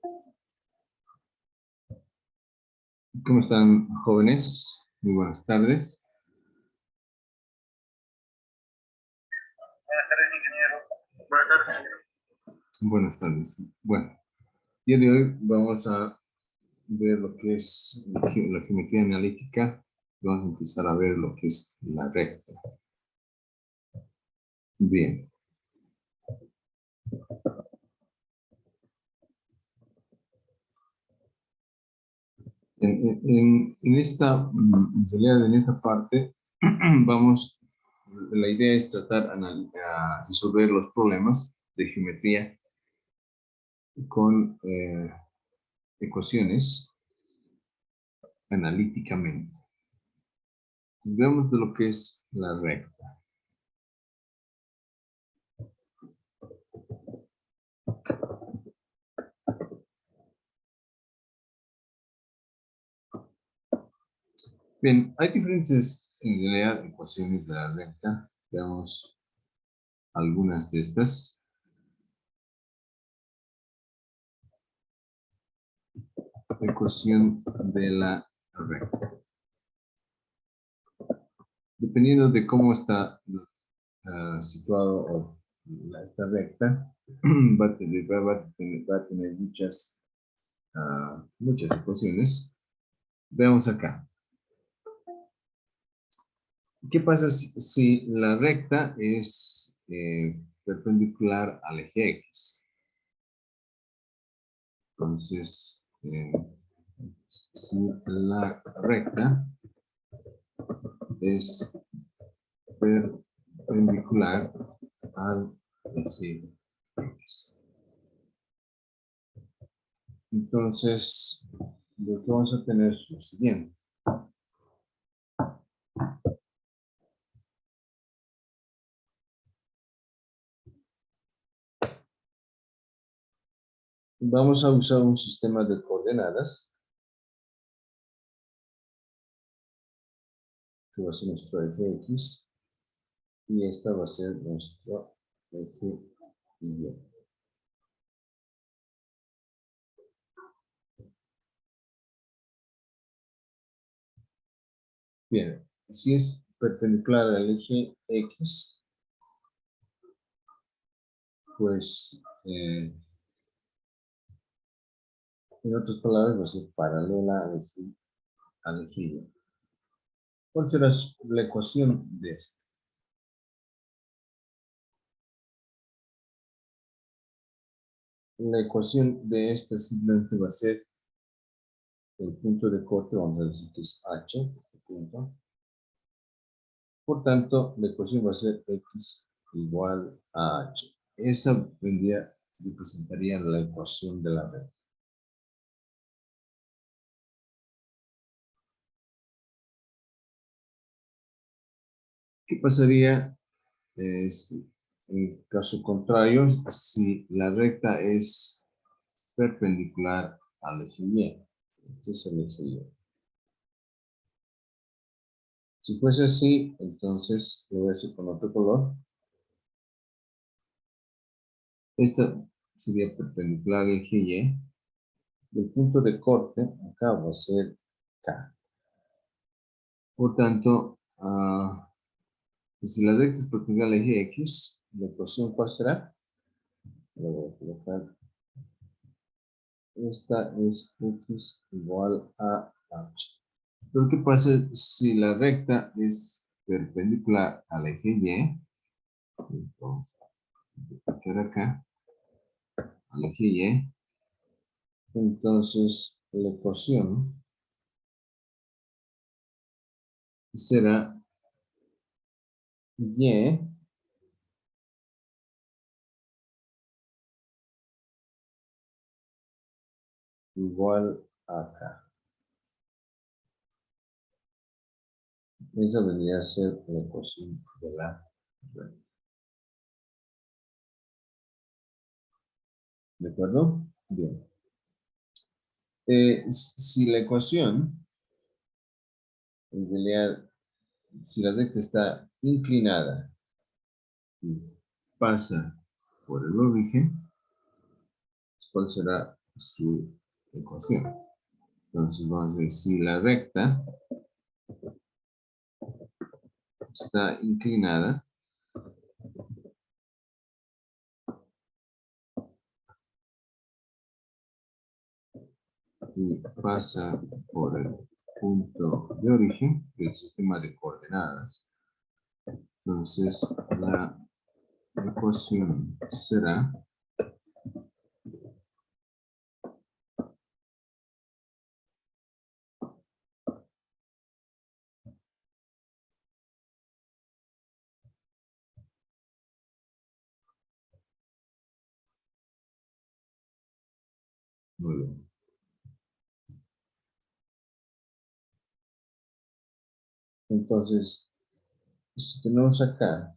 ¿Cómo están, jóvenes? Muy buenas tardes. Buenas tardes, ingeniero. Buenas tardes, ingeniero. Buenas tardes. Bueno, el día de hoy vamos a ver lo que es la geometría analítica. Vamos a empezar a ver lo que es la recta. Bien. En esta, en realidad en esta parte, la idea es tratar a resolver los problemas de geometría con ecuaciones analíticamente. Veamos de lo que es la recta. Bien, hay diferentes, en realidad, ecuaciones de la recta. Veamos algunas de estas. Ecuación de la recta. Dependiendo de cómo está situado esta recta, va a tener muchas ecuaciones. Veamos acá. ¿Qué pasa si la recta es perpendicular al eje X? Entonces, si la recta es perpendicular al eje X. Entonces, lo que vamos a tener es lo siguiente. Vamos a usar un sistema de coordenadas que va a ser nuestro eje X y esta va a ser nuestro eje Y. Bien, si es perpendicular al eje X, pues en otras palabras va a ser paralela al eje Y. ¿Cuál será la ecuación de esto? La ecuación de esta simplemente va a ser el punto de corte, vamos a decir que es H, este punto. Por tanto, la ecuación va a ser X igual a H. Esa representaría la ecuación de la recta. ¿Qué pasaría en caso contrario si la recta es perpendicular al eje Y? Este es el eje Y. Si fuese así, entonces lo voy a hacer con otro color. Esta sería perpendicular al eje Y. El punto de corte acá va a ser K. Por tanto, si la recta es perpendicular al eje X, la ecuación ¿cuál será? Lo voy a colocar. Esta es X igual a H. Pero ¿qué pasa si la recta es perpendicular al eje Y? Vamos a aplicar acá, al eje Y. Entonces, la ecuación será Y igual a K. Esa vendría a ser la ecuación de la recta. ¿De acuerdo? Bien. Si la ecuación, en realidad, si la recta está inclinada y pasa por el origen, ¿cuál será su ecuación. Entonces vamos a ver si la recta está inclinada y pasa por el punto de origen del sistema de coordenadas. Entonces la ecuación será muy bien. Entonces, si tenemos acá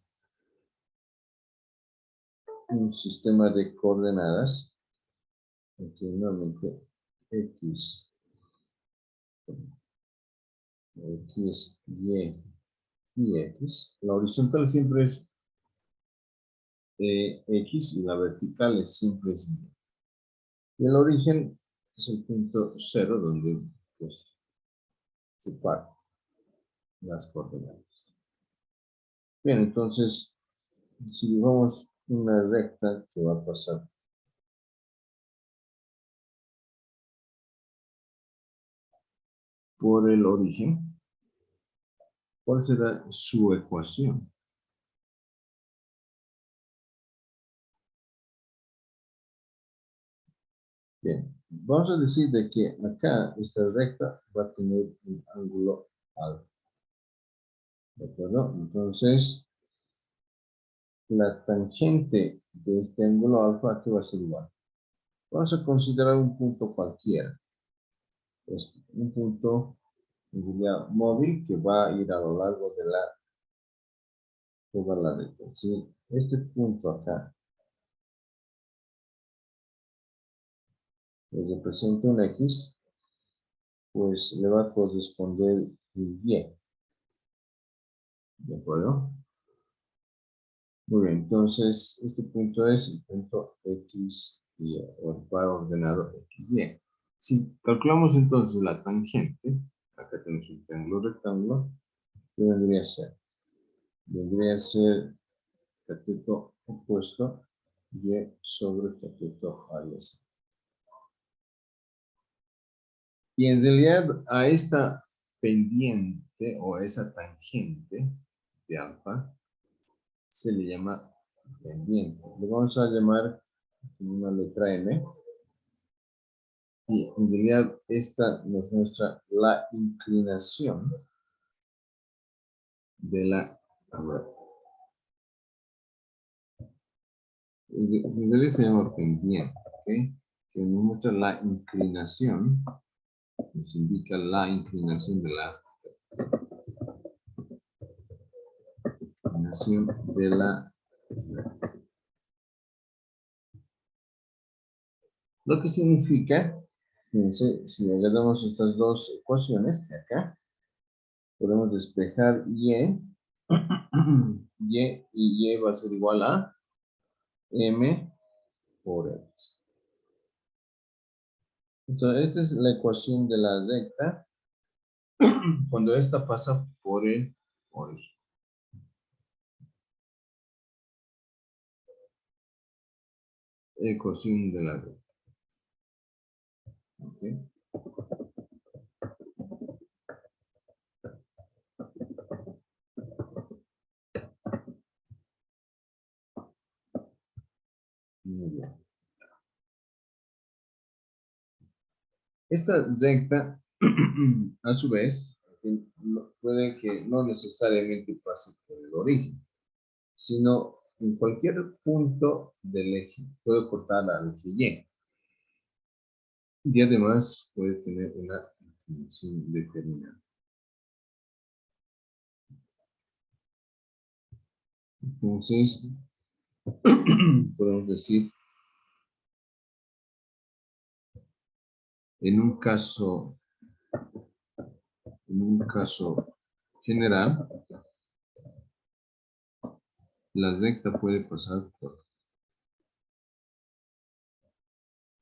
un sistema de coordenadas, aquí nuevamente X, y X. La horizontal siempre es X y la vertical es siempre es Y. Y el origen es el punto 0 donde pues, se paran las coordenadas. Bien, entonces, si dibujamos una recta que va a pasar por el origen, ¿cuál será su ecuación? Bien, vamos a decir de que acá esta recta va a tener un ángulo alfa. ¿De acuerdo? Entonces, la tangente de este ángulo alfa que va a ser igual. Vamos a considerar un punto cualquiera. Un punto en realidad móvil que va a ir a lo largo de toda la recta. Si este punto acá le representa un X, pues le va a corresponder el Y. ¿De acuerdo? Muy bien, entonces este punto es el punto X, Y, o el par ordenado X, Y. Si calculamos entonces la tangente, acá tenemos un triángulo rectángulo, ¿qué vendría a ser? Vendría a ser cateto opuesto Y sobre cateto alias. Y en realidad a esta pendiente o a esa tangente de alfa se le llama pendiente. Le vamos a llamar una letra M. Y en realidad esta nos muestra la inclinación de la... A ver, en realidad se llama pendiente, ¿ok? Que nos muestra la inclinación, nos indica la inclinación de la inclinación de la... Lo que significa, fíjense, si agarramos estas dos ecuaciones de acá, podemos despejar Y, Y y Y va a ser igual a M por X. Entonces, esta es la ecuación de la recta cuando esta pasa por el origen. Ecuación de la recta. ¿Okay? Muy bien. Esta recta, a su vez, puede que no necesariamente pase por el origen, sino en cualquier punto del eje. Puede cortar al eje Y. Y además puede tener una inclinación determinada. Entonces, podemos decir, en un caso general, la recta puede pasar por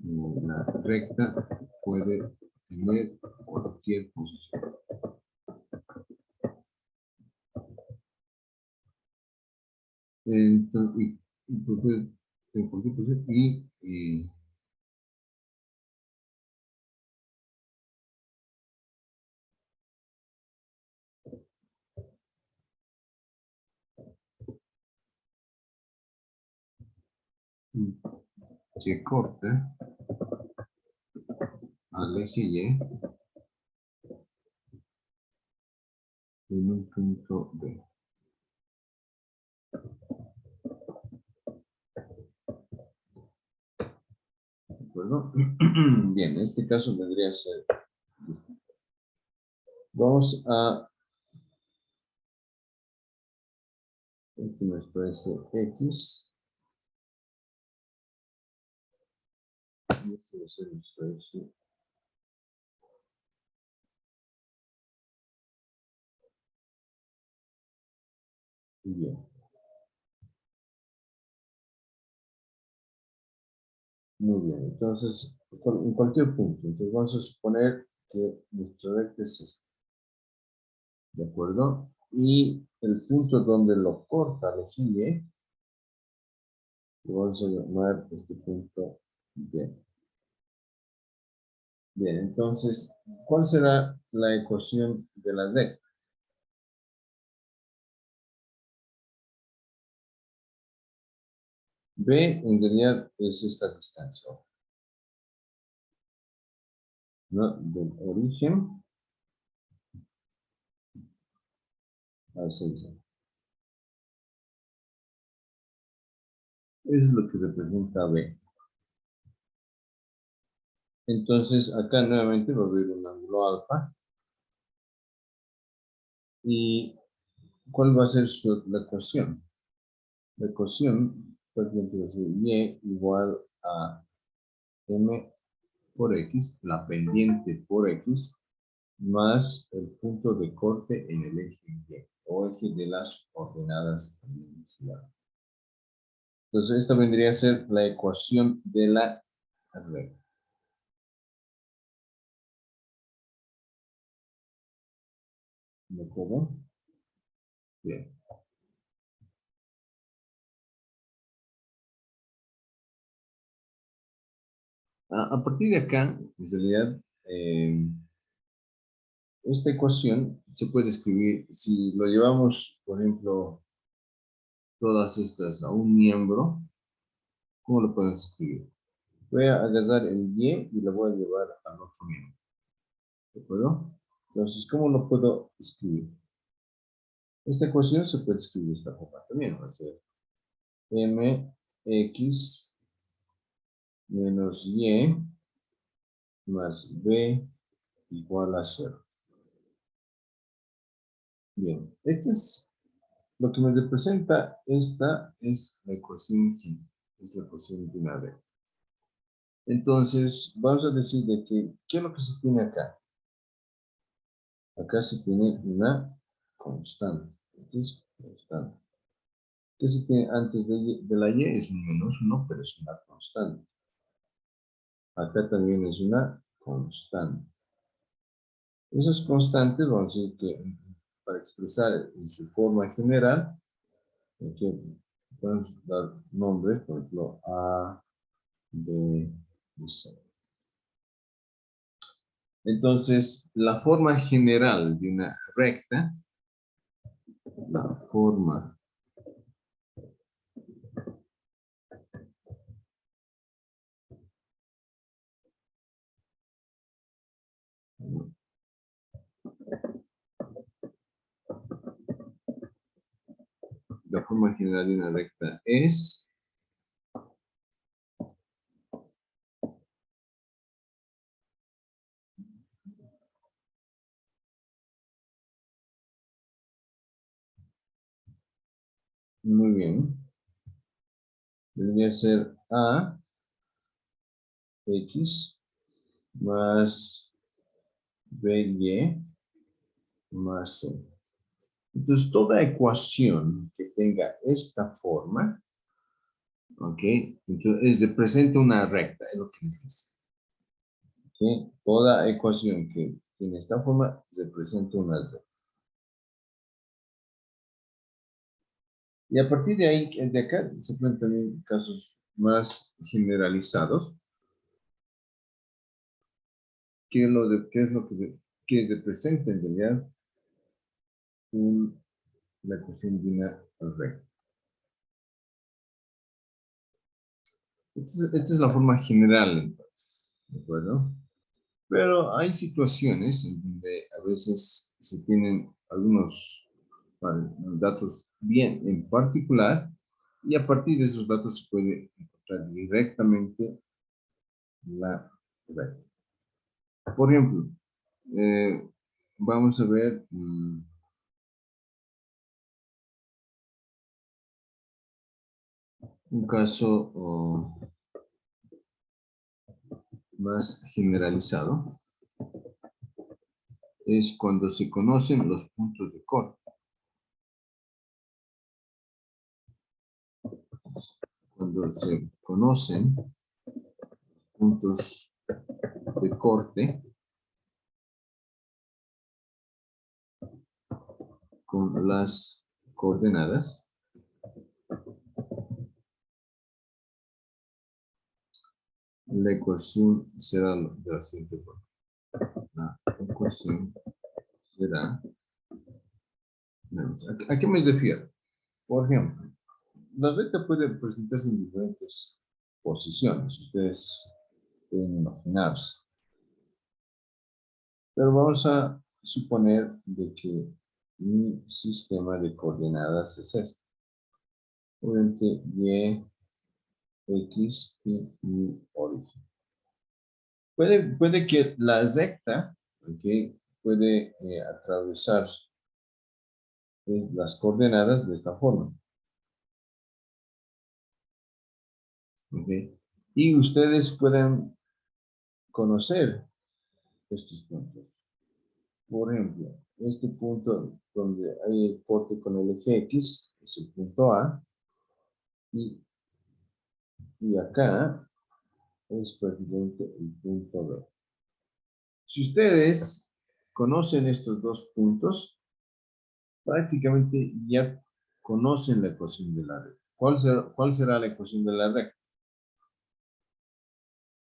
La recta puede tener cualquier posición. Entonces, en cualquier posición y que corte al eje Y en un punto B. ¿De acuerdo? Bien, en este caso vendría a ser. Vamos a nuestro eje X. Y este va a ser nuestro eje. Y. Muy bien, entonces, en cualquier punto. Entonces vamos a suponer que nuestro recta es este. ¿De acuerdo? Y el punto donde lo corta el eje Y, lo vamos a llamar este punto B. Bien, entonces, ¿cuál será la ecuación de la recta? B en realidad es esta distancia, ¿no? Del origen al centro. Eso es lo que representa B. Entonces, acá nuevamente va a haber un ángulo alfa. ¿Y cuál va a ser la ecuación? La ecuación, por ejemplo, es Y igual a M por X, la pendiente por X, más el punto de corte en el eje Y, o eje de las ordenadas dimensionales. Entonces, esta vendría a ser la ecuación de la recta. ¿De acuerdo? Bien. A partir de acá, en realidad, esta ecuación se puede escribir, si lo llevamos, por ejemplo, todas estas a un miembro, ¿cómo lo podemos escribir? Voy a agarrar el Y y lo voy a llevar al otro miembro. ¿De acuerdo? Entonces, ¿cómo lo puedo escribir? Esta ecuación se puede escribir de esta forma también. Va a ser mx menos y más b igual a 0. Bien, este es lo que me representa. Esta es la ecuación G, es la ecuación de una recta. Entonces, vamos a decir de que, ¿qué es lo que se tiene acá? Acá se tiene una constante. Entonces, constante. ¿Qué se tiene antes de la y? Es un menos 1, pero es una constante. Acá también es una constante. Esas constantes, vamos a decir que para expresar en su forma general, que podemos dar nombres, por ejemplo, A, B y C. Entonces, la forma general de una recta, la forma general de una recta es muy bien. Debería ser A X más BY más C. Entonces, toda ecuación que tenga esta forma, Ok, entonces representa una recta, es lo que nos dice. Ok, toda ecuación que tiene esta forma representa una recta. Y a partir de ahí, de acá, se pueden también casos más generalizados. ¿Qué es lo, que representa en realidad la ecuación de una recta? Esta es la forma general, entonces, ¿de acuerdo? Pero hay situaciones en donde a veces se tienen algunos datos bien en particular y a partir de esos datos se puede encontrar directamente la recta. Por ejemplo, vamos a ver un caso más generalizado. Es cuando se conocen los puntos de corte. Cuando se conocen puntos de corte con las coordenadas, la ecuación será de la siguiente forma. La ecuación será... ¿A qué me refiero? Por ejemplo, la recta puede presentarse en diferentes posiciones. Ustedes pueden imaginarse. Pero vamos a suponer de que mi sistema de coordenadas es este. Obviamente y, x y mi origen. Puede que la recta, ¿okay? Puede atravesar las coordenadas de esta forma. ¿Okay? Y ustedes pueden conocer estos puntos. Por ejemplo, este punto donde hay el corte con el eje X es el punto A y acá es prácticamente el punto B. Si ustedes conocen estos dos puntos, prácticamente ya conocen la ecuación de la recta. ¿Cuál será la ecuación de la recta?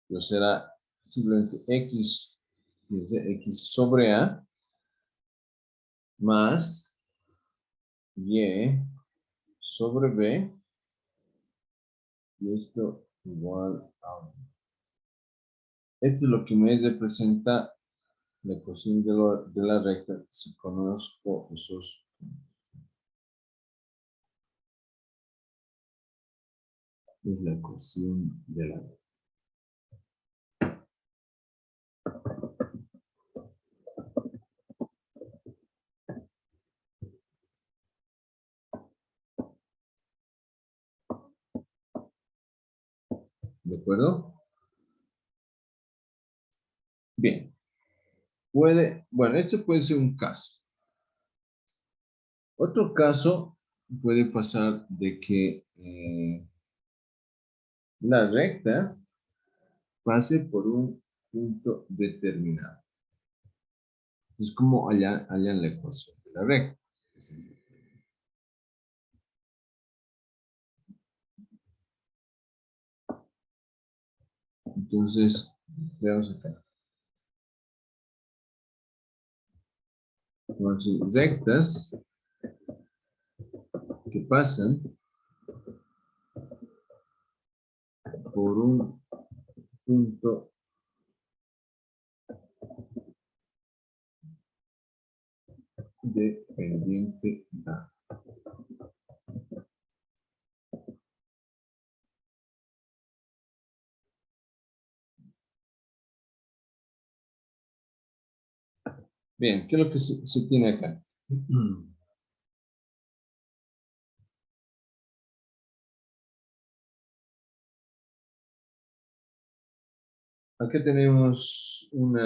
Pues será simplemente x sobre a más y sobre b y esto igual a 1. Esto es lo que me representa la ecuación de la recta si conozco esos puntos. Es la ecuación de la recta. ¿De acuerdo? Bien. Bueno, esto puede ser un caso. Otro caso puede pasar de que la recta pase por un punto determinado. Es como allá en la ecuación de la recta. Entonces, veamos acá. Entonces, rectas que pasan por un punto dependiente A. Bien, ¿qué es lo que se tiene acá? Aquí tenemos un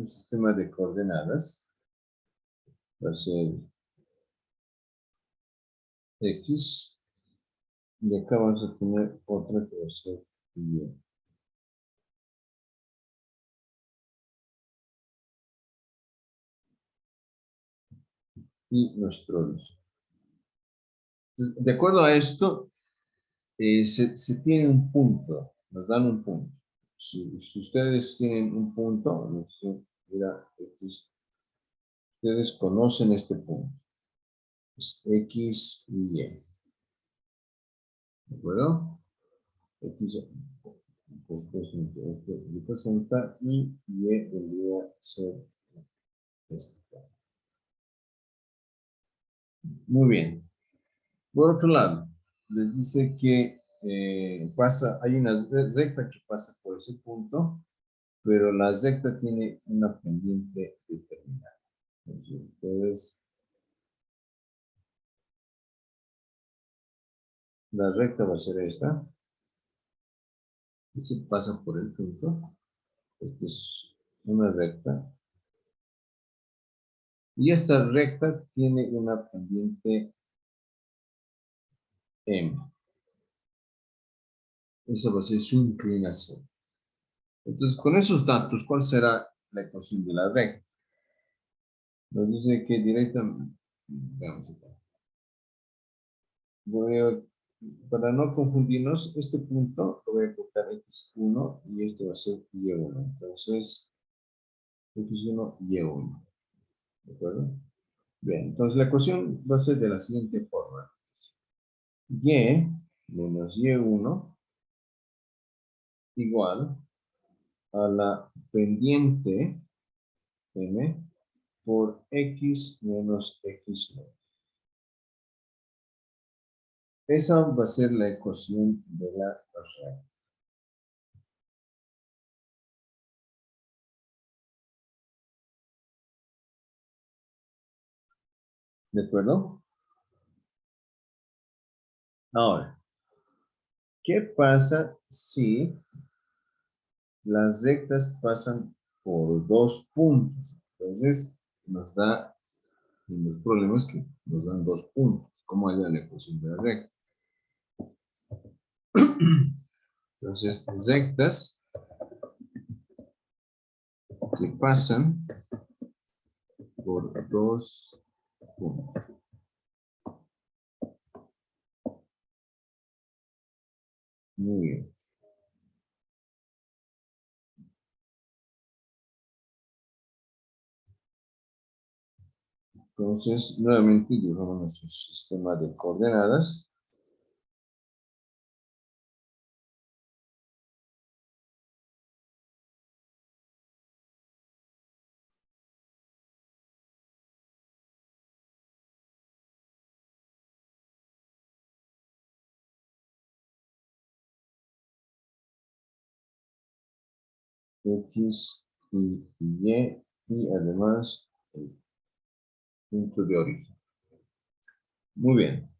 sistema de coordenadas. Va a ser x Y acá vamos a tener otra que va a ser Y. Y nuestro origen. De acuerdo a esto, se tiene un punto, nos dan un punto. Si ustedes tienen un punto, no sé, mira, ustedes conocen este punto. Es X y Y. ¿De acuerdo? X pues, representa y vendría a ser este. Muy bien. Por otro lado, les dice que hay una recta que pasa por ese punto, pero la recta tiene una pendiente determinada. Entonces, ustedes, la recta va a ser esta. Y se pasa por el punto. Esta es una recta. Y esta recta tiene una pendiente M. Esa va a ser su inclinación. Entonces, con esos datos, ¿cuál será la ecuación de la recta? Nos dice que directamente, veamos acá. Para no confundirnos, este punto lo voy a colocar X1 y este va a ser Y1. Entonces, X1, Y1. ¿De acuerdo? Bien, entonces la ecuación va a ser de la siguiente forma. Y menos Y1 igual a la pendiente M por X menos X1. Esa va a ser la ecuación de la recta. ¿De acuerdo? Ahora, ¿qué pasa si las rectas pasan por dos puntos? Entonces, nos da, en los problemas que nos dan dos puntos. ¿Cómo haya la ecuación de la recta? Entonces, rectas que pasan por dos puntos. Muy bien. Entonces, nuevamente dibujamos nuestro sistema de coordenadas. X y además el punto de origen. Muy bien.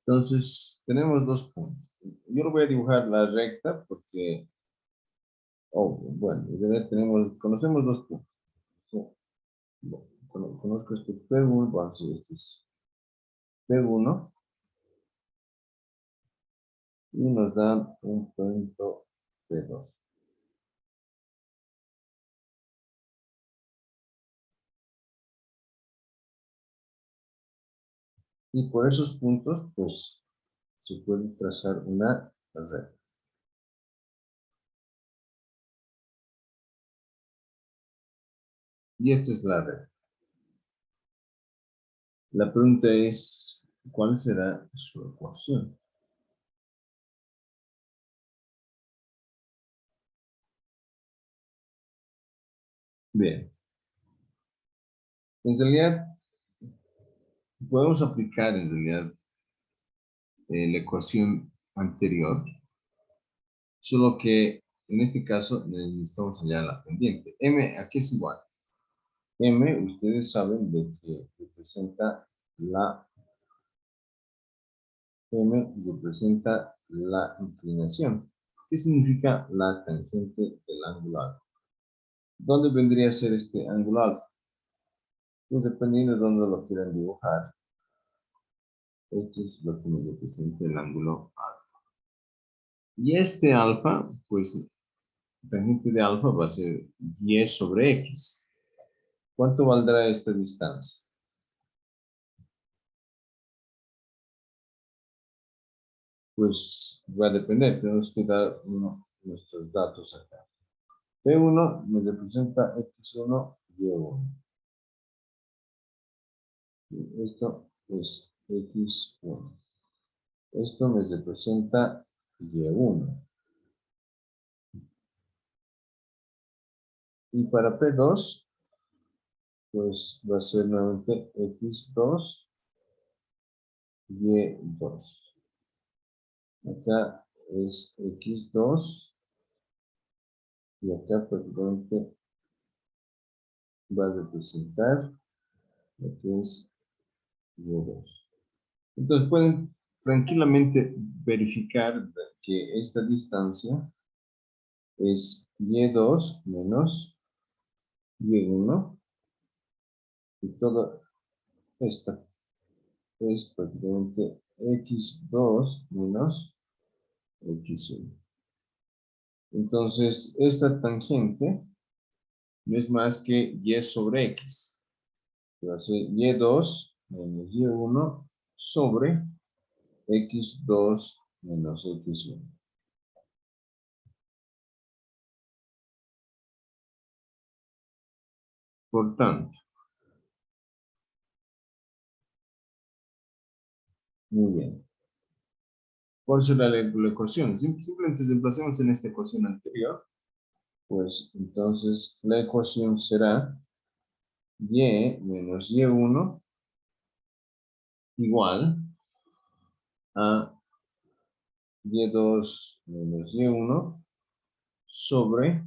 Entonces, tenemos dos puntos. Yo lo voy a dibujar la recta porque, bueno, conocemos dos puntos. Sí, conozco este P1, vamos a decir, este es P1 y nos dan un punto P2. Y por esos puntos, pues, se puede trazar una recta. Y esta es la recta. La pregunta es, ¿cuál será su ecuación? Bien. En realidad, podemos aplicar en realidad la ecuación anterior, solo que en este caso necesitamos hallar la pendiente. M, ¿a qué es igual? M, ustedes saben de que representa la M representa la inclinación. ¿Qué significa la tangente del ángulo alfa? ¿Dónde vendría a ser este ángulo alfa? Pues dependiendo de dónde lo quieran dibujar. Esto es lo que nos representa el ángulo alfa. Y este alfa, pues, tangente de alfa va a ser y sobre x. ¿Cuánto valdrá esta distancia? Pues va a depender, tenemos que dar nuestros datos acá. P1 me representa x1, y1. Esto es x1. Esto me representa y1. Y para P2, pues va a ser nuevamente x2, y2. Acá es x2 y acá prácticamente va a representar lo que es y2. Entonces pueden tranquilamente verificar que esta distancia es y2 menos y1 y toda esta es prácticamente x2 menos x1. Entonces esta tangente no es más que y sobre x. Va a ser y2 menos y1 sobre x2 menos x1. Por tanto, muy bien. ¿Cuál será la ecuación? Simplemente reemplacemos en esta ecuación anterior. Pues entonces la ecuación será y menos y1 igual a y2 menos y1 sobre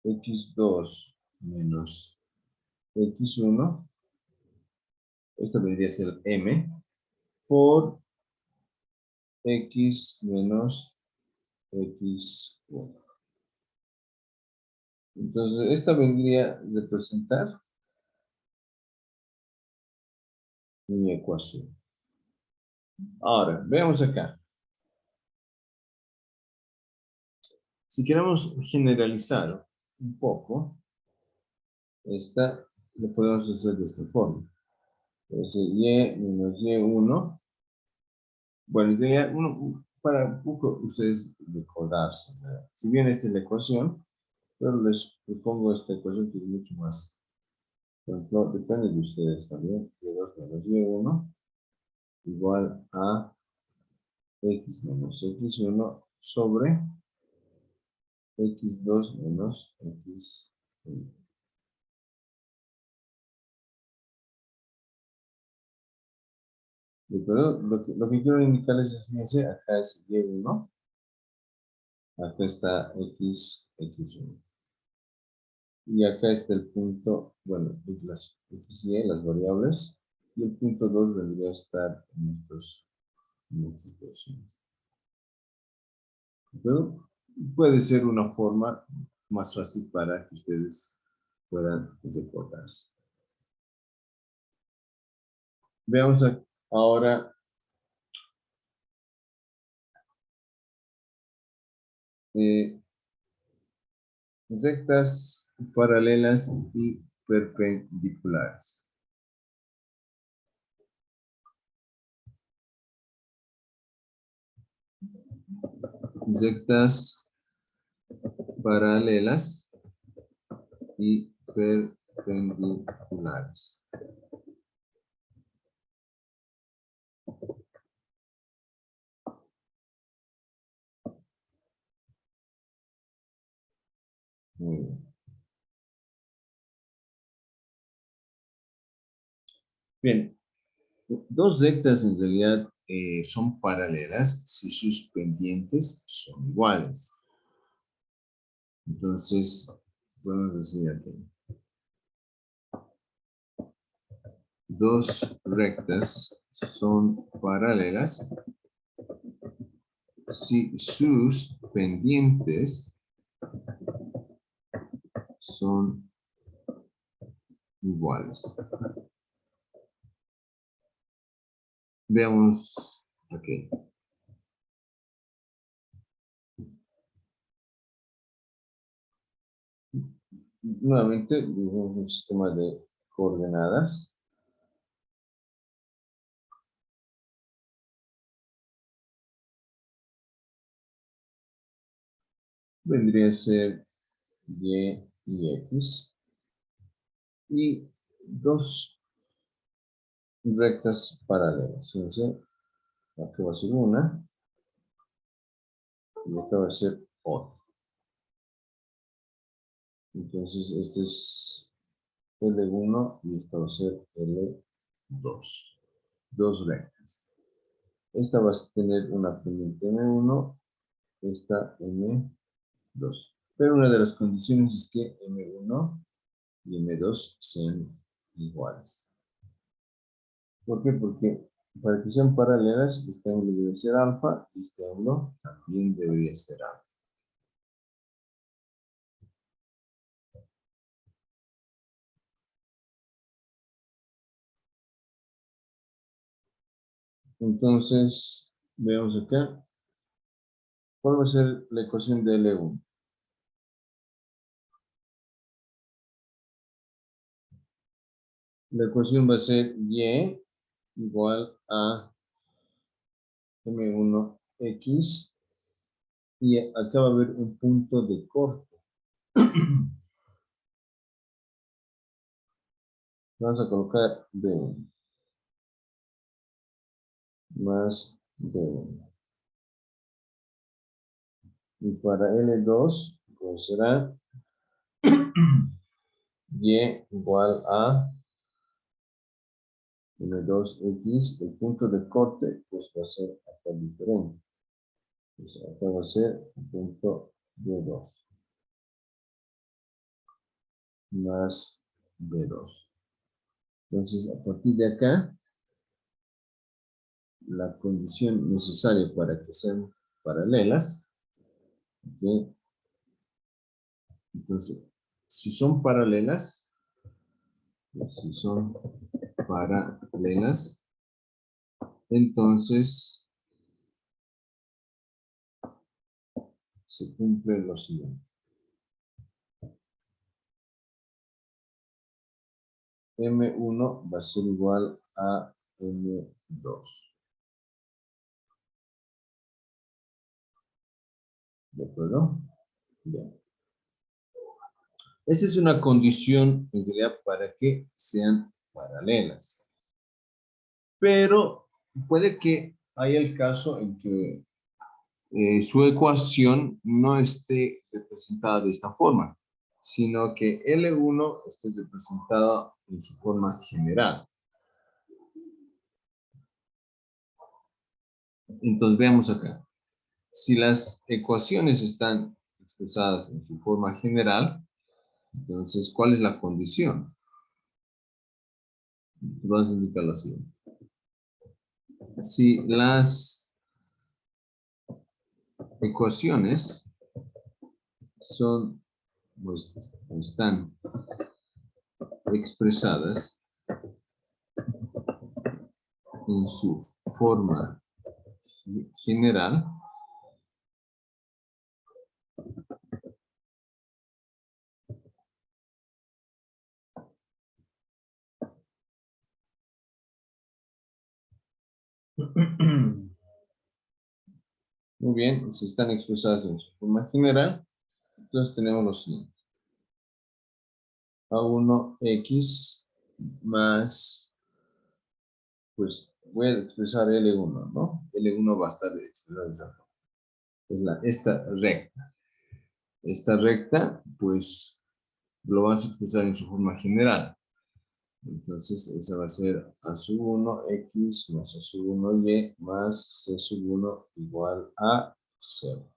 x2 menos x1. Esta vendría a ser m por x menos x1. Entonces, esta vendría a representar mi ecuación. Ahora, veamos acá. Si queremos generalizar un poco, esta lo podemos hacer de esta forma. Entonces, y menos y1. Bueno, sería para un poco ustedes recordarse, ¿verdad? Si bien esta es la ecuación, pero les propongo esta ecuación que es mucho más. Por ejemplo, depende de ustedes también. Y2 menos y1 igual a x menos x1 sobre x2 menos x1. Pero lo que quiero indicarles es, fíjense, acá es y1, acá está x1. Y acá está el punto, bueno, las x y las variables, y el punto 2 vendría a estar en estos situaciones. Pero puede ser una forma más fácil para que ustedes puedan recordarse. Veamos ahora rectas paralelas y perpendiculares. Rectas paralelas y perpendiculares. Muy bien. Bien, dos rectas en realidad son paralelas si sus pendientes son iguales. Entonces, podemos decir aquí. Dos rectas son paralelas si sus pendientes son iguales. Veamos, ok. Nuevamente, dibujamos un sistema de coordenadas. Vendría a ser Y y X. Y dos rectas paralelas. Entonces, acá va a ser una. Y acá va a ser otra. Entonces, este es L1 y esta va a ser L2. Dos rectas. Esta va a tener una pendiente M1, esta M2. Pero una de las condiciones es que M1 y M2 sean iguales. ¿Por qué? Porque para que sean paralelas, este ángulo debe ser alfa y este ángulo también debería ser alfa. Entonces, veamos acá. ¿Cuál va a ser la ecuación de L1? La ecuación va a ser Y igual a M1X y acá va a haber un punto de corte. Vamos a colocar B1 más B1. Y para L2, pues será Y igual a M2X. El punto de corte, pues va a ser acá diferente. Pues acá va a ser el punto B2 más B2. Entonces, a partir de acá, la condición necesaria para que sean paralelas, ¿okay? Entonces, si son paralelas, entonces se cumple lo siguiente. M1 va a ser igual a M2. ¿De acuerdo? Bien. Esa es una condición en realidad para que sean paralelas. Pero puede que haya el caso en que su ecuación no esté representada de esta forma, sino que L1 esté representada en su forma general. Entonces veamos acá. Si las ecuaciones están expresadas en su forma general, entonces, ¿cuál es la condición? Vamos a indicar lo siguiente. Si las ecuaciones son, pues, están expresadas en su forma general, muy bien, si están expresadas en su forma general, entonces tenemos lo siguiente. A1x más, pues voy a expresar L1, ¿no? L1 va a estar expresado de esa forma. Es esta recta. Esta recta, pues, lo vas a expresar en su forma general. Entonces, esa va a ser A sub 1 X más A sub 1 Y más C sub 1 igual a 0.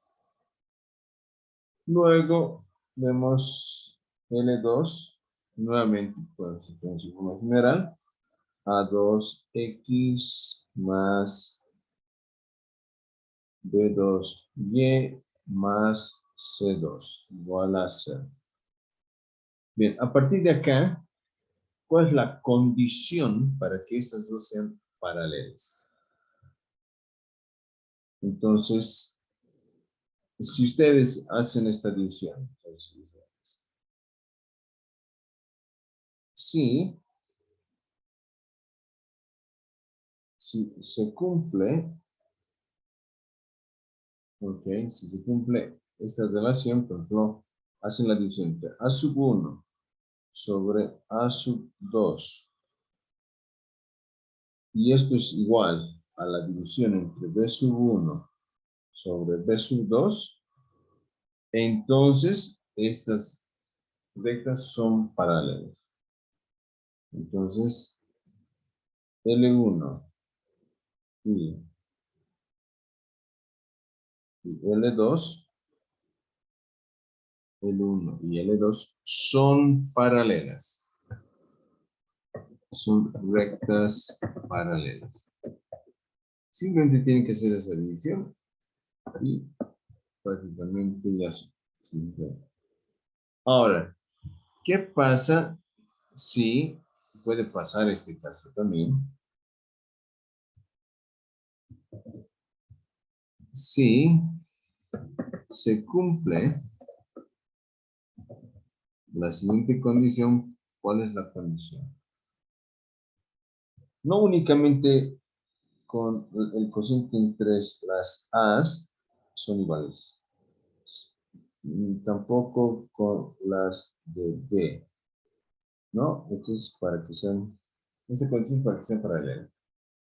Luego, vemos L2, nuevamente, pues, en su forma general. A2X más B2Y más C2 igual a 0. Bien, a partir de acá, ¿cuál es la condición para que estas dos sean paralelas? Entonces, si ustedes hacen esta división, entonces, si se cumple, ok, si se cumple esta relación, por ejemplo, hacen la división entre A sub 1 sobre A sub 2, y esto es igual a la división entre B sub 1 sobre B sub 2, entonces estas rectas son paralelas. Entonces, L1 y L2, L1 y L2 son paralelas. Son rectas paralelas. Simplemente tienen que hacer esa división y prácticamente ya se entiende. Ahora, ¿qué pasa si puede pasar este caso también? Si se cumple la siguiente condición, ¿cuál es la condición? No únicamente con el cociente entre las A's son iguales. Tampoco con las de B, ¿no? Entonces, para que sean, esta condición es para que sean paralelas.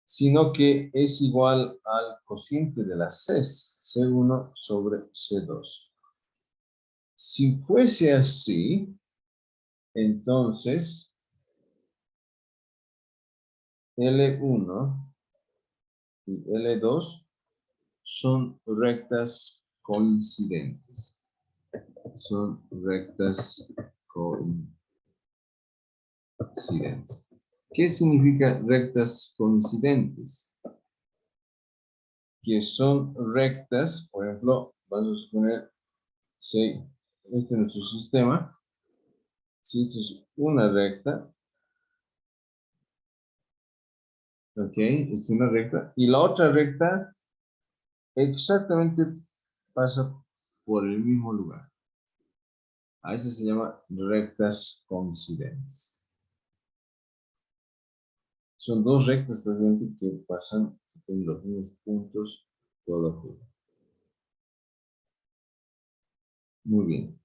Sino que es igual al cociente de las C's, C1 sobre C2. Si fuese así, entonces L1 y L2 son rectas coincidentes. Son rectas coincidentes. ¿Qué significa rectas coincidentes? Que son rectas, por ejemplo, vamos a suponer, si este es nuestro sistema, si esto es una recta, ok, es una recta, y la otra recta exactamente pasa por el mismo lugar. A eso se llama rectas coincidentes. Son dos rectas precisamente que pasan en los mismos puntos todo junto. Muy bien.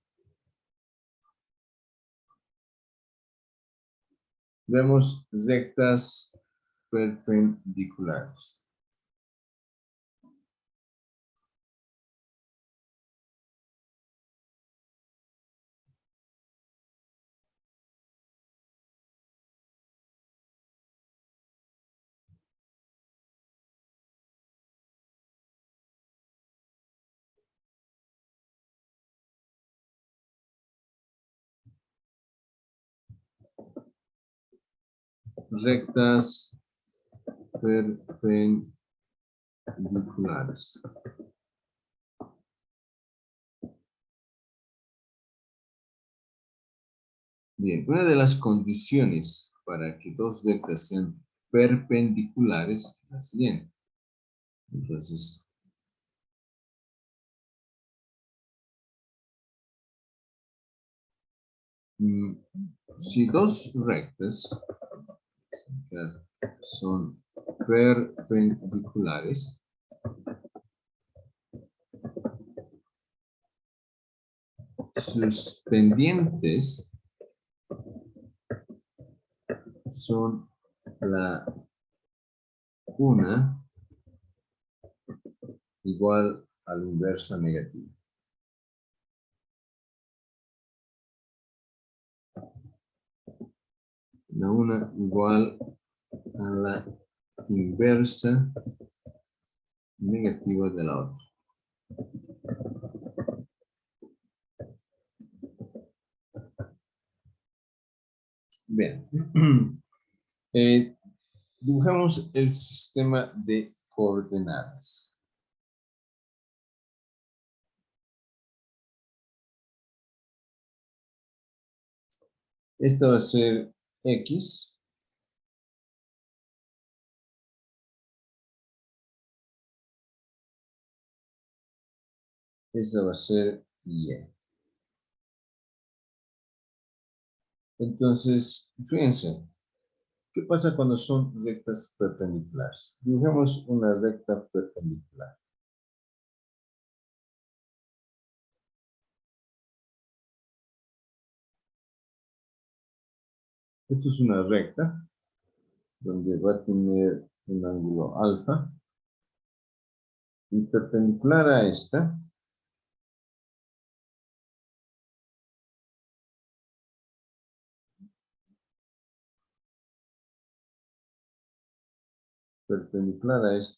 Vemos rectas perpendiculares. Rectas perpendiculares. Bien, una de las condiciones para que dos rectas sean perpendiculares es la siguiente. Entonces, si dos rectas son perpendiculares, sus pendientes son la una igual al inverso negativo. La una igual a la inversa negativa de la otra. Bien. Dibujamos el sistema de coordenadas. Esta va a ser X. esa va a ser Y. Entonces, fíjense, ¿qué pasa cuando son rectas perpendiculares? Dibujemos una recta perpendicular. Esto es una recta donde va a tener un ángulo alfa y perpendicular a esta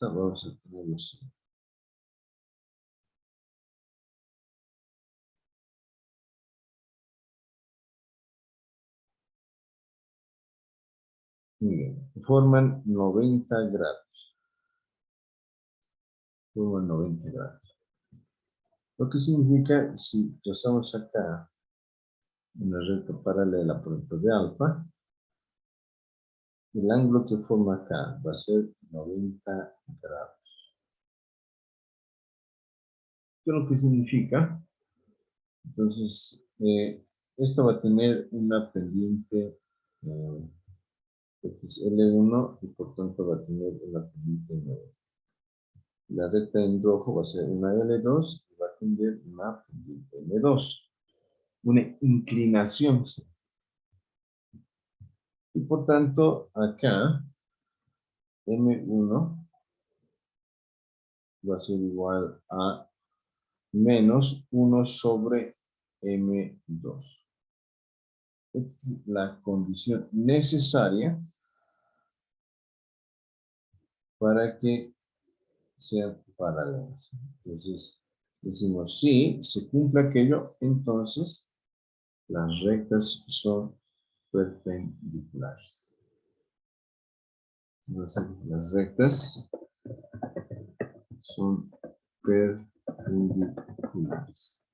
vamos a tener así. Muy bien, forman 90 grados. Forman 90 grados. Lo que significa, si trazamos acá una recta paralela por ejemplo de alfa, el ángulo que forma acá va a ser 90 grados. ¿Qué es lo que significa? Entonces, esto va a tener una pendiente x L1 y por tanto va a tener una pendiente 9. La recta en rojo va a ser una L2 y va a tener una pendiente M2. Una inclinación. Y por tanto, acá M1 va a ser igual a menos 1 sobre M2. Esta es la condición necesaria para que sean paralelas. Entonces, decimos, si se cumple aquello, entonces las rectas son perpendiculares. Entonces, las rectas son perpendiculares.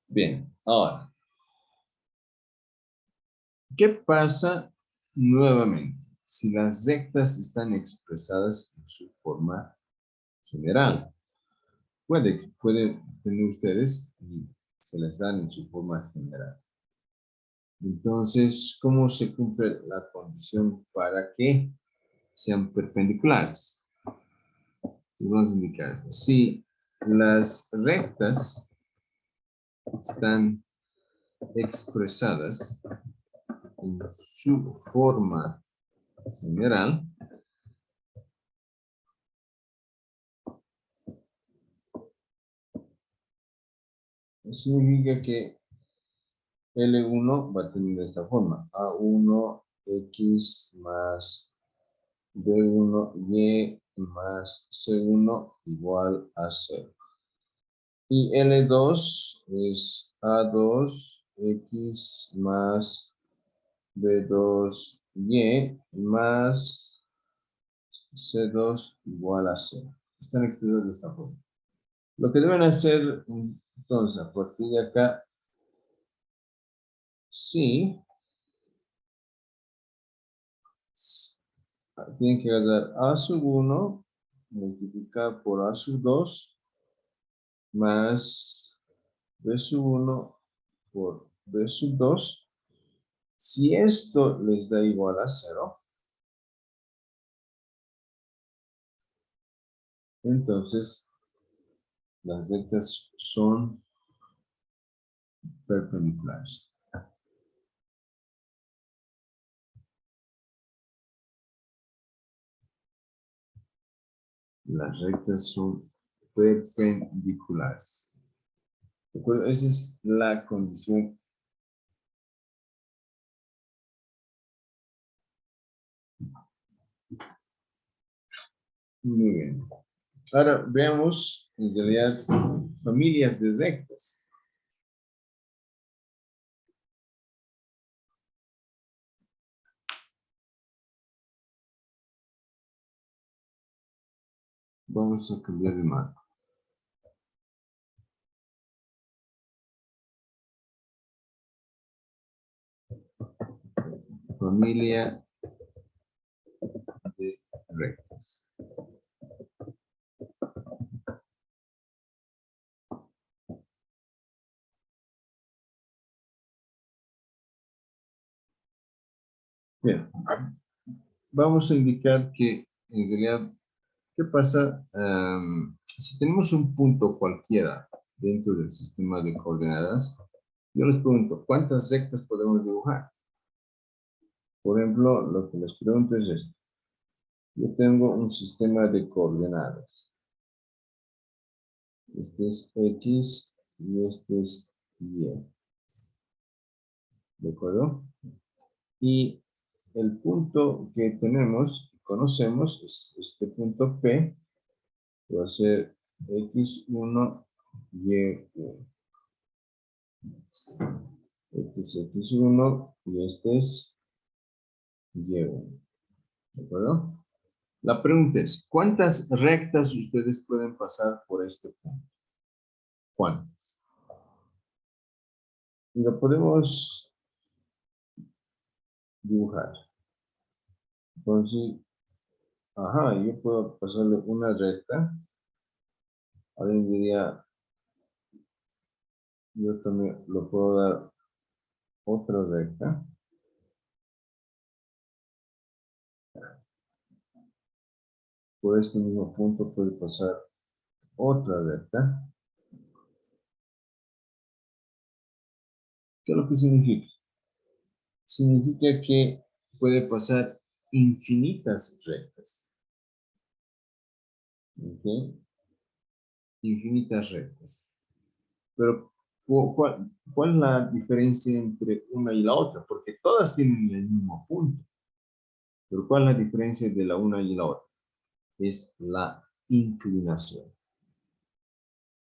Bien, ahora, ¿qué pasa nuevamente si las rectas están expresadas en su forma general? Puede tener ustedes y se les dan en su forma general. Entonces, ¿cómo se cumple la condición para que sean perpendiculares? Vamos a indicar, si las rectas están expresadas en su forma general, significa que L1 va a tener esta forma, A1x más B1y más C1 igual a 0. Y L2 es A2x más B2y más C2 igual a 0. Están expresados de esta forma. Lo que deben hacer, entonces, a partir de acá, sí, tienen que agarrar A sub 1 multiplicar por A sub 2 más B sub 1 por B sub 2. Si esto les da igual a 0, entonces las rectas son perpendiculares. Las rectas son perpendiculares. ¿De acuerdo? Esa es la condición. Muy bien. Ahora veamos, en realidad, familias de rectas. Vamos a cambiar de marco. familia de rectas. Bien, vamos a indicar que en realidad, ¿qué pasa si tenemos un punto cualquiera dentro del sistema de coordenadas? Yo les pregunto, ¿cuántas rectas podemos dibujar? Por ejemplo, lo que les pregunto es esto. Yo tengo un sistema de coordenadas. Este es X y este es Y. ¿De acuerdo? Y el punto que tenemos, conocemos, es este punto P, que va a ser X1, Y1. Este es X1 y este es Y1. ¿De acuerdo? La pregunta es, ¿cuántas rectas ustedes pueden pasar por este punto? ¿Cuántas? Y lo podemos dibujar. Entonces, yo puedo pasarle una recta. Alguien diría, yo también lo puedo dar otra recta. Por este mismo punto puede pasar otra recta. ¿Qué es lo que significa? Significa que puede pasar infinitas rectas. ¿Ok? Infinitas rectas. Pero, ¿cuál es la diferencia entre una y la otra? Porque todas tienen el mismo punto. Pero ¿cuál es la diferencia de la una y la otra? Es la inclinación.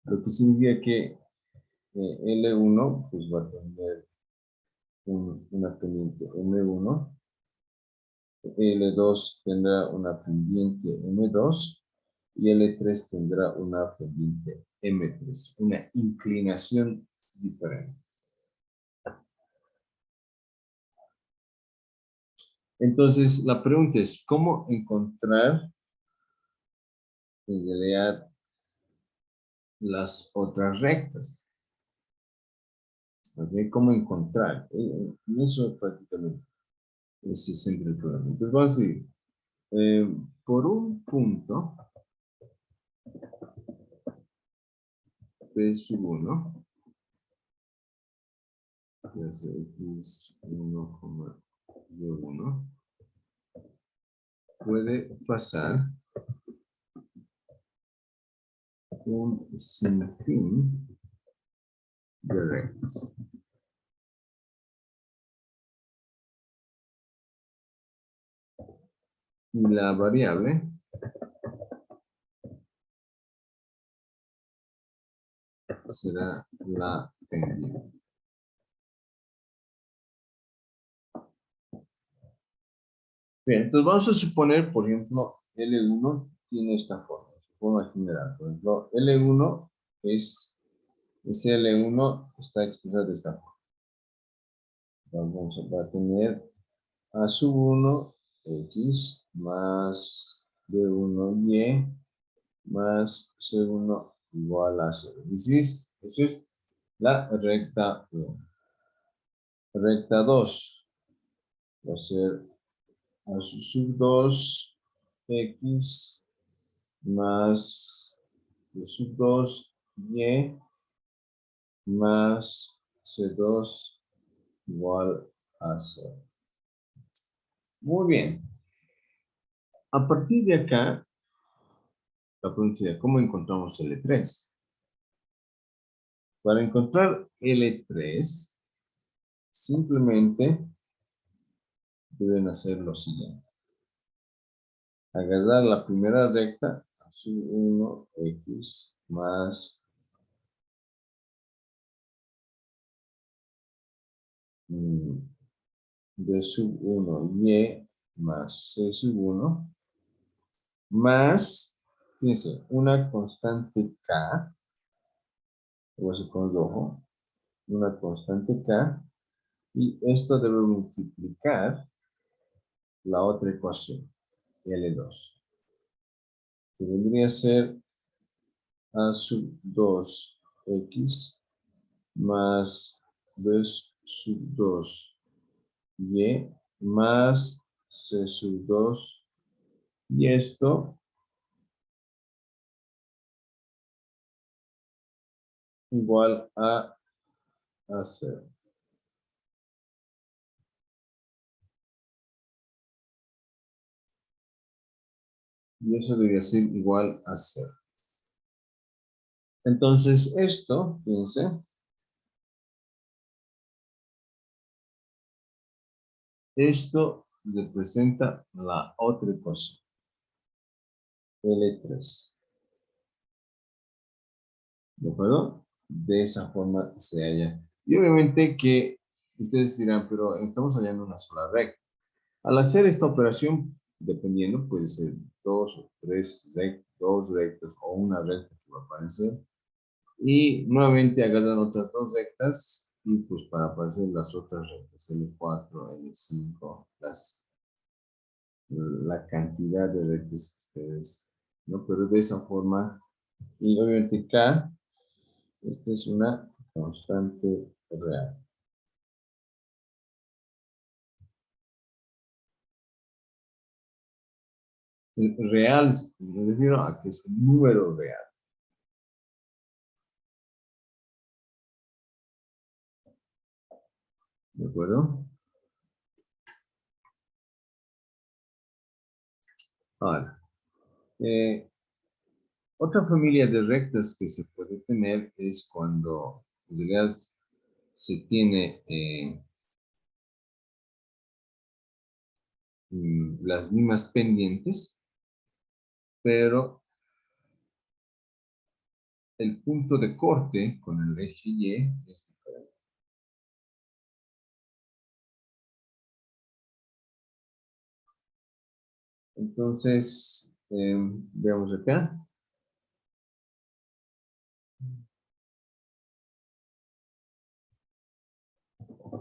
Lo que significa que L1 pues va a tener una pendiente M1, L2 tendrá una pendiente M2 y L3 tendrá una pendiente M3, una inclinación diferente. Entonces, la pregunta es, ¿cómo encontrar en realidad las otras rectas? ¿Okay? ¿Cómo encontrar? En eso prácticamente se centra el programa. Entonces, vamos a decir, por un punto, P sub 1, que es X1, Y1, puede pasar un sinfín de rectas. Y la variable será la pendiente. Bien, entonces vamos a suponer, por ejemplo, L1 tiene esta forma, su forma general. Por ejemplo, L1 ese L1 está expresado de esta forma. Va a tener A sub 1, X, más B1, Y, más C1 igual a 0. Esa es la recta 1. Recta 2 va a ser A sub 2, X, más B sub 2, Y, más C2 igual a 0. Muy bien. A partir de acá, la pregunta sería, ¿cómo encontramos L3? Para encontrar L3, simplemente deben hacer lo siguiente. Agarrar la primera recta, A sub 1, X, más B sub 1, Y, más C sub 1, más, fíjense, una constante K, voy a hacer con rojo, una constante K, y esto debe multiplicar la otra ecuación, L2. Que vendría a ser A sub 2x más B sub 2y más C sub 2. Y esto igual a 0. Y eso debería ser igual a 0. Entonces esto, fíjense, esto representa la otra ecuación, L3. ¿De acuerdo? De esa forma se halla. Y obviamente que ustedes dirán, pero estamos hallando una sola recta. Al hacer esta operación, dependiendo, puede ser dos o tres rectas, dos rectas o una recta que va a aparecer. Y nuevamente agarran otras dos rectas y pues para aparecer las otras rectas, L4, L5, la cantidad de rectas que ustedes, ¿no? Pero de esa forma, y obviamente K, esta es una constante real. Real, me refiero a que es un número real. ¿De acuerdo? Ahora, otra familia de rectas que se puede tener es cuando en realidad se tiene las mismas pendientes, pero el punto de corte con el eje Y es diferente. Entonces, veamos acá.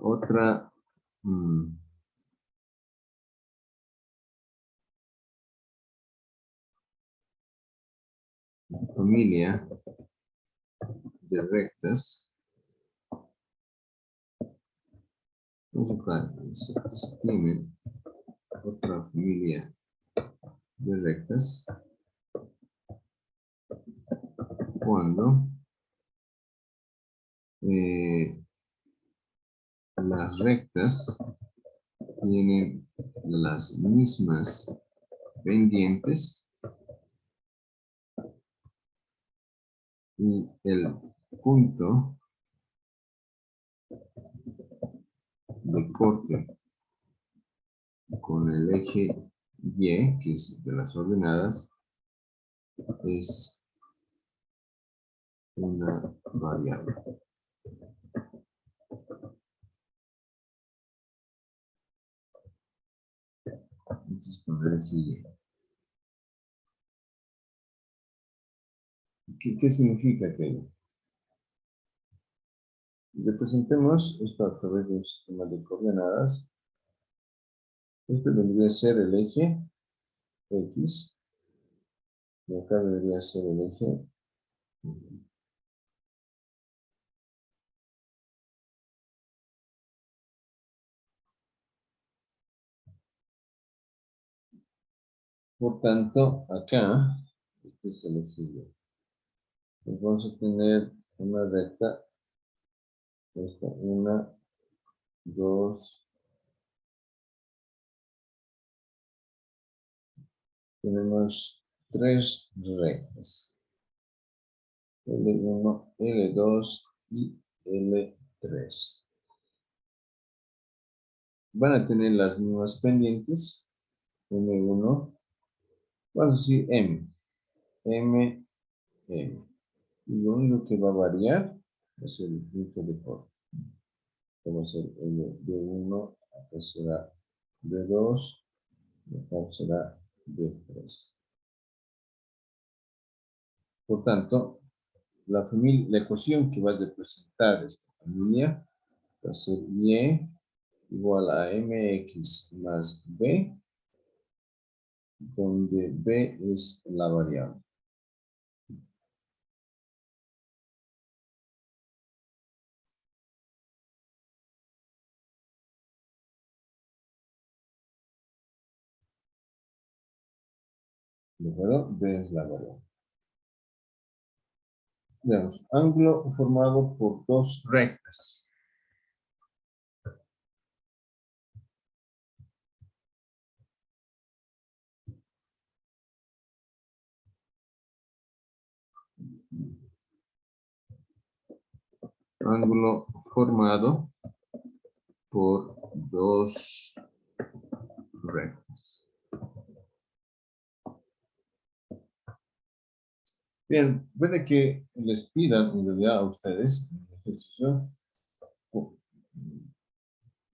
Otra familia de rectas. Vamos a se tiene otra familia de rectas cuando las rectas tienen las mismas pendientes y el punto de corte con el eje Y, que es de las ordenadas, es una variable. Entonces, con el eje Y. ¿Qué significa aquello? Representemos esto a través de un sistema de coordenadas. Este vendría a ser el eje X. Y acá debería ser el eje Y. Por tanto, acá, este es el eje Y. Pues vamos a tener una recta, esta, 1, 2, tenemos 3 rectas, L1, L2 y L3. Van a tener las mismas pendientes, M1, vamos a decir M, M, M. Y lo único que va a variar es el punto de corte. Va a ser el B1, acá será B2, y acá será B3. Por tanto, la ecuación que vas a representar esta familia va a ser Y igual a mx más b donde B es la variable. ¿De acuerdo? B es la variable. Veamos, ángulo formado por dos rectas. Ángulo formado por dos rectas. Bien, puede que les pida en realidad a ustedes en el ejercicio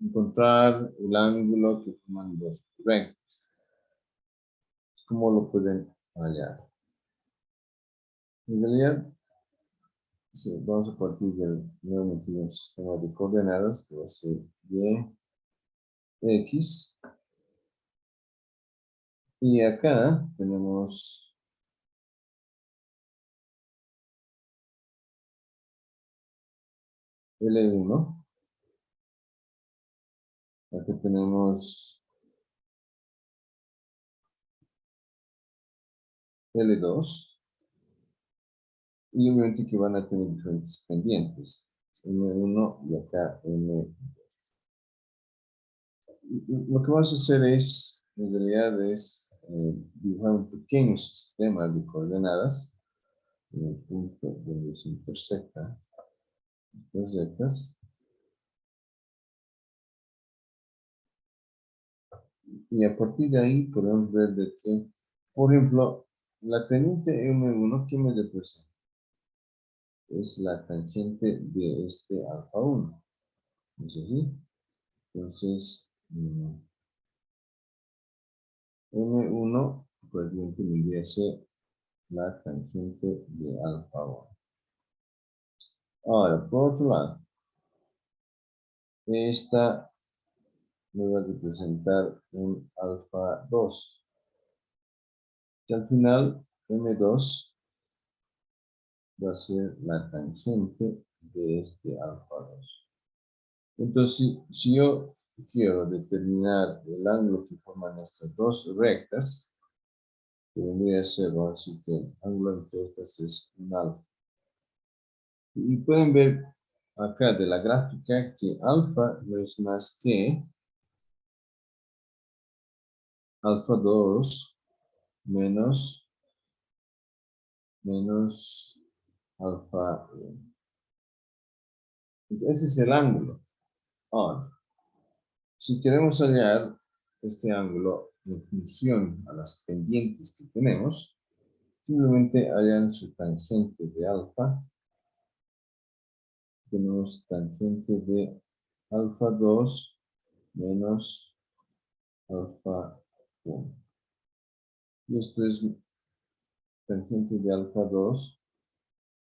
encontrar el ángulo que forman dos rectas. ¿Cómo lo pueden hallar? En realidad, sí, vamos a partir del nuevamente un sistema de coordenadas que va a ser y, x. Y acá tenemos L1. Aquí tenemos L2. Y obviamente que van a tener diferentes pendientes. M1 y acá M2. Lo que vamos a hacer es, en realidad, es dibujar un pequeño sistema de coordenadas en el punto donde se intersectan estas rectas. Y a partir de ahí podemos ver de que, por ejemplo, la tangente M1, ¿qué me representa? Es la tangente de este alfa 1. ¿No es así? Entonces, M1 pues bien tendría que ser la tangente de alfa 1. Ahora, por otro lado, esta me va a representar un alfa 2. Que al final, M2 va a ser la tangente de este alfa 2. Entonces, si yo quiero determinar el ángulo que forman estas dos rectas, que vendría a ser, vamos a decir que el ángulo entre estas es un alfa. Y pueden ver acá de la gráfica que alfa no es más que alfa 2 menos alfa 1. Ese es el ángulo. Ahora, si queremos hallar este ángulo en función a las pendientes que tenemos, simplemente hallan su tangente de alfa. Tenemos tangente de alfa 2 menos alfa 1. Y esto es tangente de alfa 2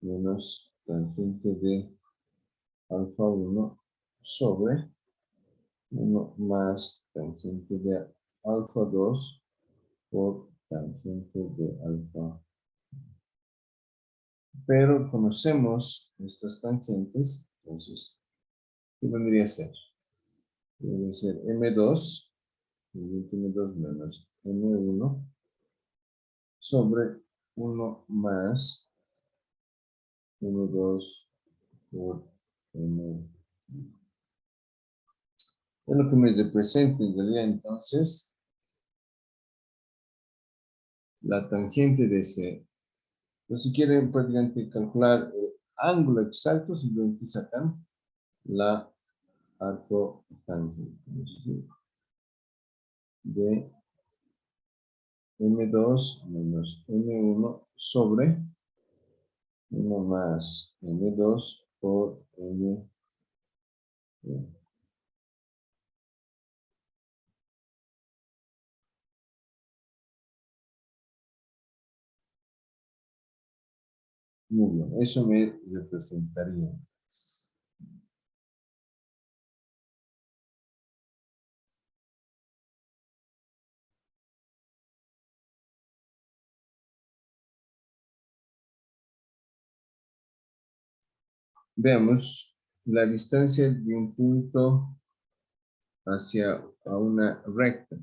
menos tangente de alfa 1 sobre 1 más tangente de alfa 2 por tangente de alfa. Pero conocemos estas tangentes, entonces, ¿qué vendría a ser? Debe ser M2, M2 menos M1 sobre 1 más M2 por M1. Es lo que me representa en realidad entonces la tangente de ese. Entonces, si quieren prácticamente calcular el ángulo exacto, simplemente sacan la arcotangente de M2 menos M1 sobre 1 más M2 por M1. Muy bien, eso me representaría. Veamos la distancia de un punto hacia a una recta.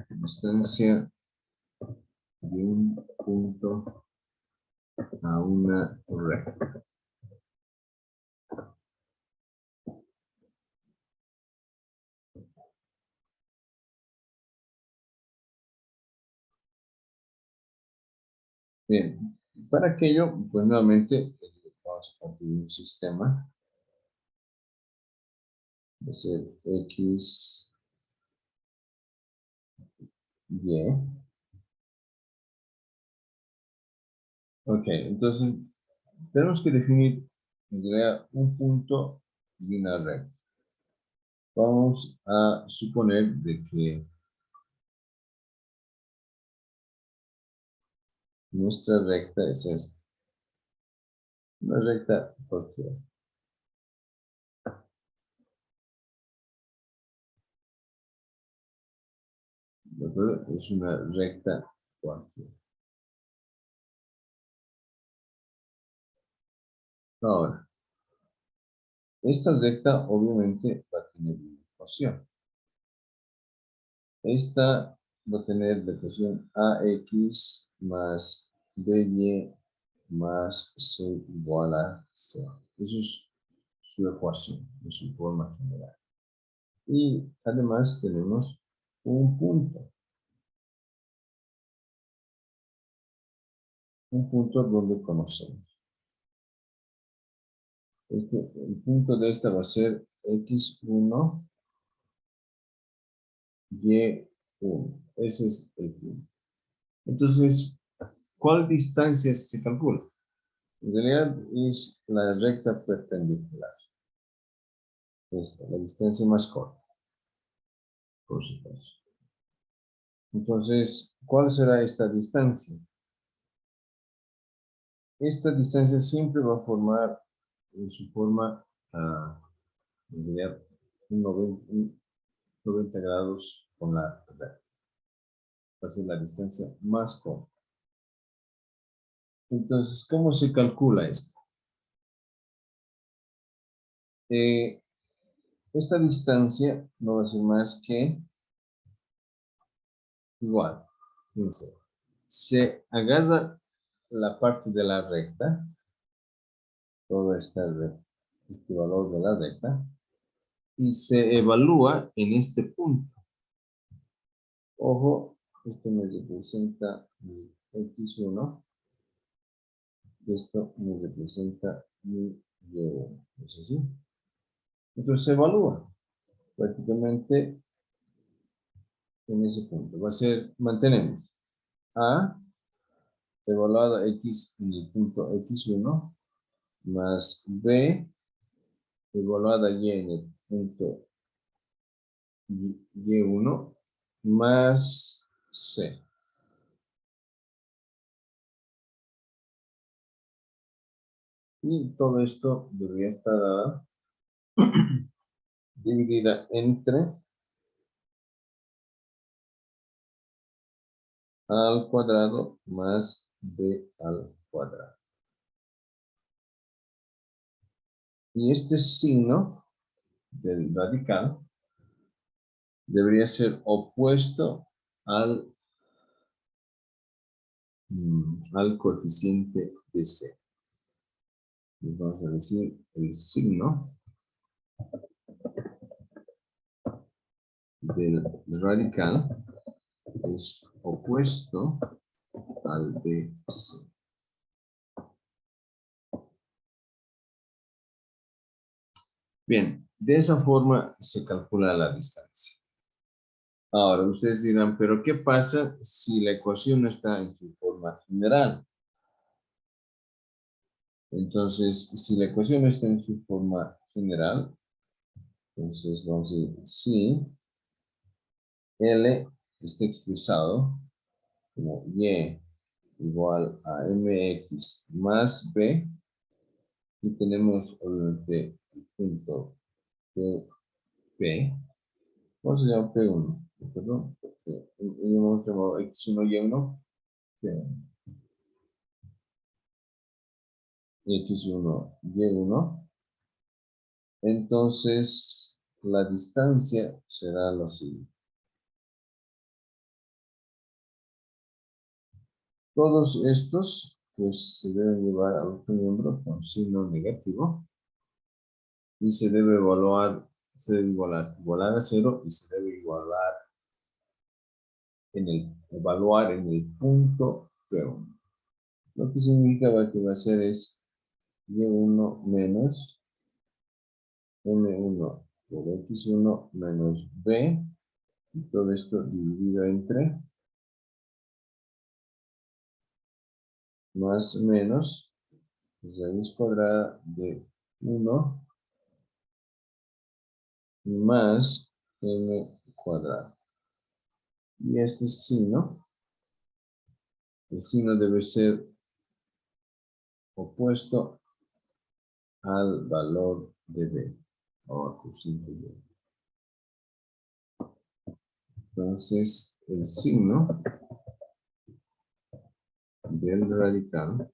Distancia de un punto a una recta. Bien, para aquello, pues nuevamente vamos a partir de un sistema. Va a ser X, Y. Ok, entonces tenemos que definir en realidad un punto y una recta. Vamos a suponer de que nuestra recta es esta. Una recta cualquiera. ¿De acuerdo? Es una recta cualquiera. Ahora, esta recta obviamente va a tener una ecuación. Esta va a tener la ecuación AX más BY más C igual a 0. Eso es su ecuación, de su forma general. Y además tenemos un punto. Un punto donde conocemos. El punto de esta va a ser X1, Y1. Ese es el punto. Entonces, ¿cuál distancia se calcula? En realidad es la recta perpendicular. Esta, la distancia más corta, por supuesto. Entonces, ¿cuál será esta distancia? Esta distancia siempre va a formar en su forma, en realidad, un 90 grados con la recta. Va a ser la distancia más corta. Entonces, ¿cómo se calcula esto? Esta distancia no va a ser más que igual. Fíjense, se agarra la parte de la recta, todo este valor de la recta, y se evalúa en este punto. Ojo, esto me representa mi X1, y esto me representa mi Y1. ¿Es así? Entonces se evalúa prácticamente en ese punto. Va a ser, mantenemos A evaluada X en el punto X1 más B evaluada Y en el punto Y1 más C. Y todo esto debería estar dada, dividida entre A al cuadrado más B al cuadrado. Y este signo del radical debería ser opuesto al, al coeficiente de C. Y vamos a decir el signo del radical es opuesto al de C. Bien, de esa forma se calcula la distancia. Ahora, ustedes dirán, pero ¿qué pasa si la ecuación no está en su forma general? Entonces, si la ecuación no está en su forma general, entonces vamos a decir, si L está expresado como Y igual a MX más B, y tenemos obviamente el punto P. Vamos a llamar P1, ¿de acuerdo? Porque hemos llamado X1 y Y1. X1, Y1. Entonces, la distancia será lo siguiente. Todos estos, pues, se deben llevar al otro miembro con signo negativo. Y se debe igualar a 0 y se debe evaluar en el punto P1. Lo que significa que va a ser es Y1 menos M1 por X1 menos B, y todo esto dividido entre más menos raíz cuadrada de 1 más M cuadrado. Y este signo, el signo debe ser opuesto al valor de B, o cociente de B. Entonces, el signo del radical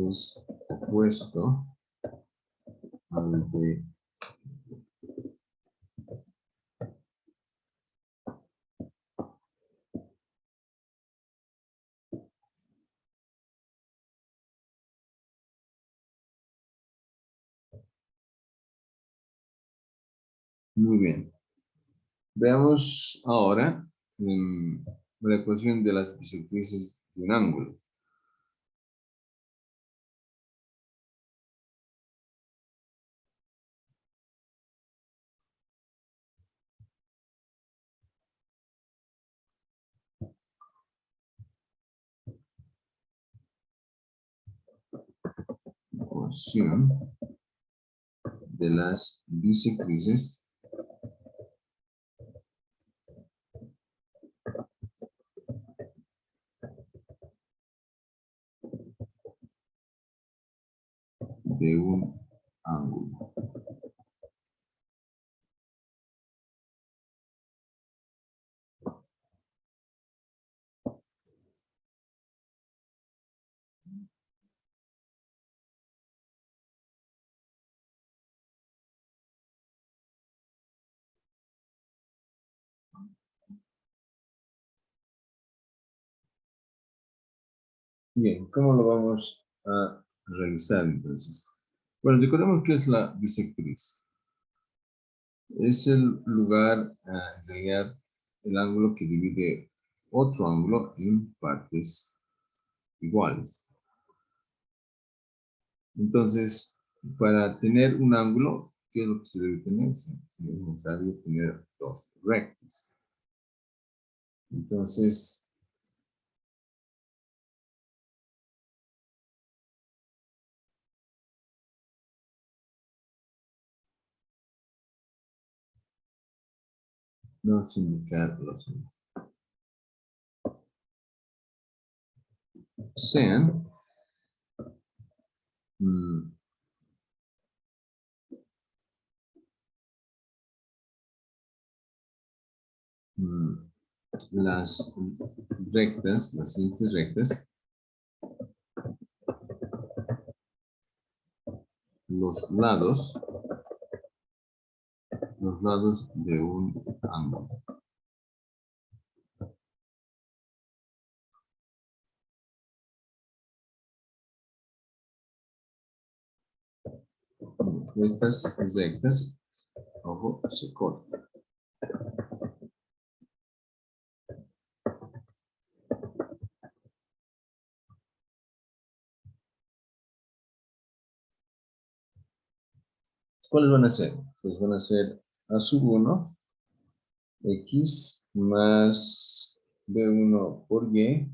es opuesto al de Muy bien. Veamos ahora la ecuación de las bisectrices de un ángulo. Ecuación de las bisectrices de un ángulo. Bien, ¿cómo lo vamos a realizar entonces? Bueno, recordemos que es la bisectriz. Es el lugar, en realidad, el ángulo que divide otro ángulo en partes iguales. Entonces, para tener un ángulo, ¿qué es lo que se debe tener? Es necesario tener dos rectas. Entonces, vamos a indicar los sean las rectas, las siguientes rectas, los lados de un ángulo. Estas rectas, ojo, se cortan. ¿Cuáles van a ser? Pues van a ser A sub 1, X más B1 por Y,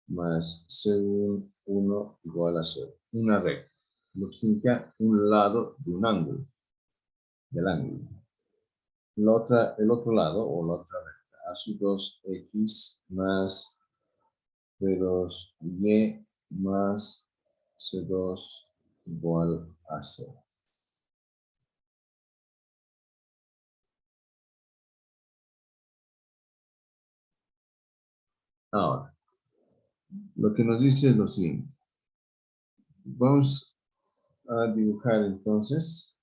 más C1 igual a 0. Una recta. Lo que significa un lado de un ángulo, del ángulo. El otro lado, o la otra recta, A sub 2X más B2Y más C2 igual a 0. Ahora, lo que nos dice es lo siguiente. Vamos a dibujar entonces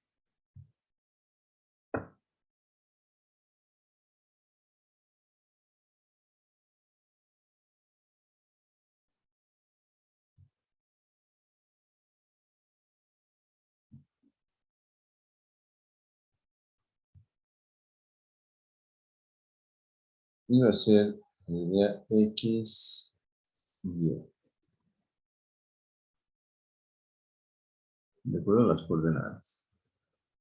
y va a ser la idea X, Y. De acuerdo a las coordenadas.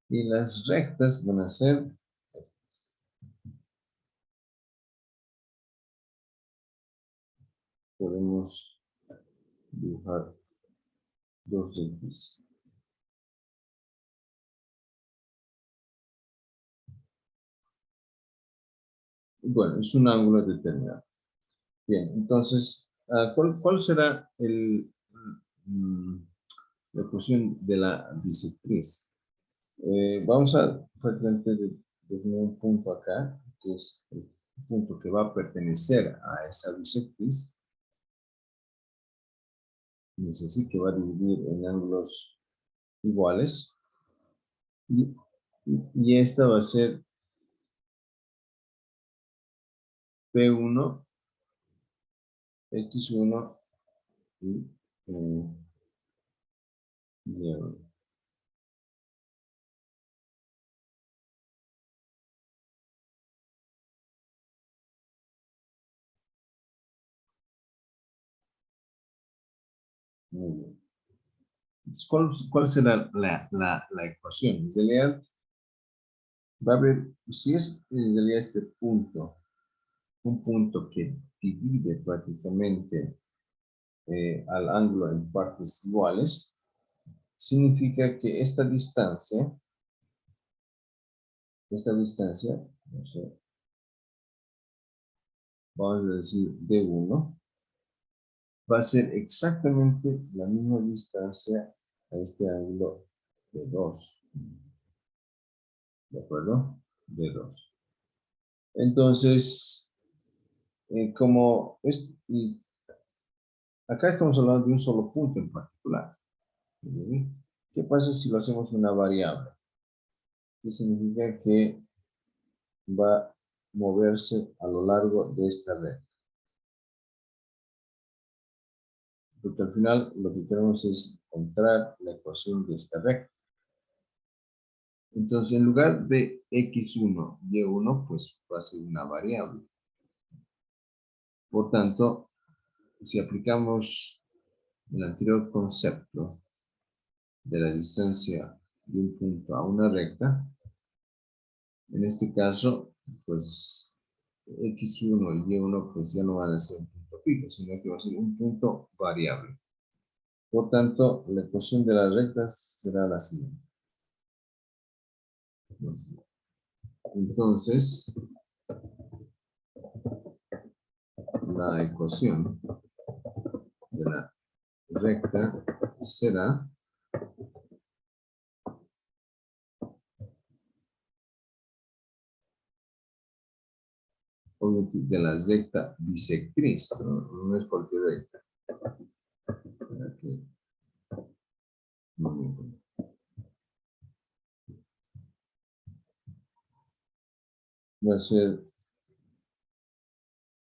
Y las rectas van a ser estas. Podemos dibujar dos X. Bueno, es un ángulo determinado. Bien, entonces, ¿cuál será la ecuación de la bisectriz? Vamos a prácticamente definir un punto acá, que es el punto que va a pertenecer a esa bisectriz. Y es así que va a dividir en ángulos iguales. Y esta va a ser P1, X1 y Y1. Muy bien. ¿Cuál será la ecuación? En realidad, va a haber, si es en realidad este punto, un punto que divide prácticamente al ángulo en partes iguales, significa que esta distancia, no sé, vamos a decir D1, va a ser exactamente la misma distancia a este ángulo de 2. ¿De acuerdo? De 2. Entonces, como es, y acá estamos hablando de un solo punto en particular. ¿Sí? ¿Qué pasa si lo hacemos una variable? ¿Qué significa que va a moverse a lo largo de esta red? Porque al final lo que queremos es encontrar la ecuación de esta recta. Entonces, en lugar de x1, y1, pues va a ser una variable. Por tanto, si aplicamos el anterior concepto de la distancia de un punto a una recta, en este caso, pues x1 y y1 pues ya no van a ser un punto fijo, sino que va a ser un punto variable. Por tanto, la ecuación de las rectas será la siguiente. Entonces, la ecuación de la recta será de la recta bisectriz, no es cualquier recta. Aquí, va a ser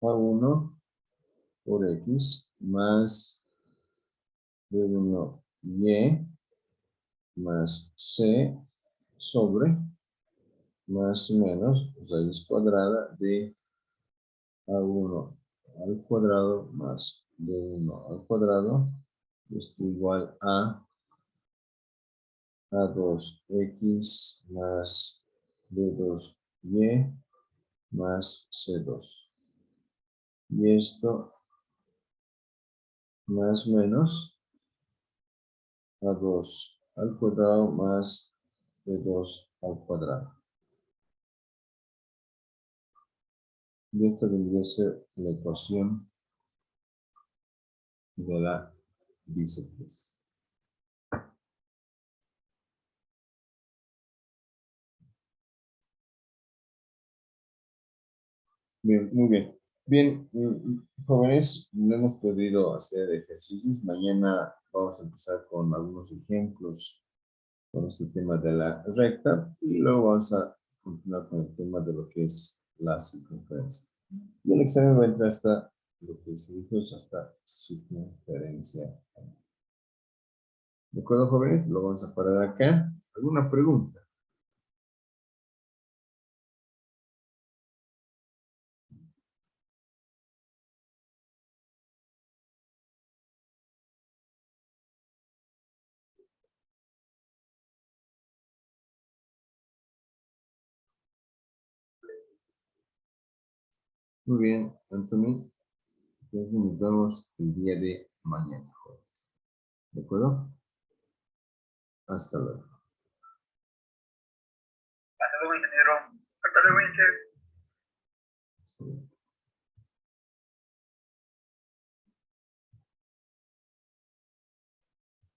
A1 por X más B1 Y más C sobre más o menos raíz cuadrada de A1 al cuadrado más B1 al cuadrado, esto igual a A2X más B2Y más C2. Y esto más o menos A2 al cuadrado más B2 al cuadrado. Y esta vendría a ser la ecuación de la bisectriz. Bien, muy bien. Bien, jóvenes, no hemos podido hacer ejercicios. Mañana vamos a empezar con algunos ejemplos con este tema de la recta y luego vamos a continuar con el tema de lo que es la circunferencia. Y el examen va a entrar hasta lo que se dijo es hasta circunferencia. ¿De acuerdo, jóvenes? Lo vamos a parar acá. ¿Alguna pregunta? Muy bien, Anthony. Entonces nos vemos el día de mañana, jóvenes. ¿De acuerdo? Hasta luego. Hasta luego, ingeniero. Hasta luego, ingeniero. Hasta luego.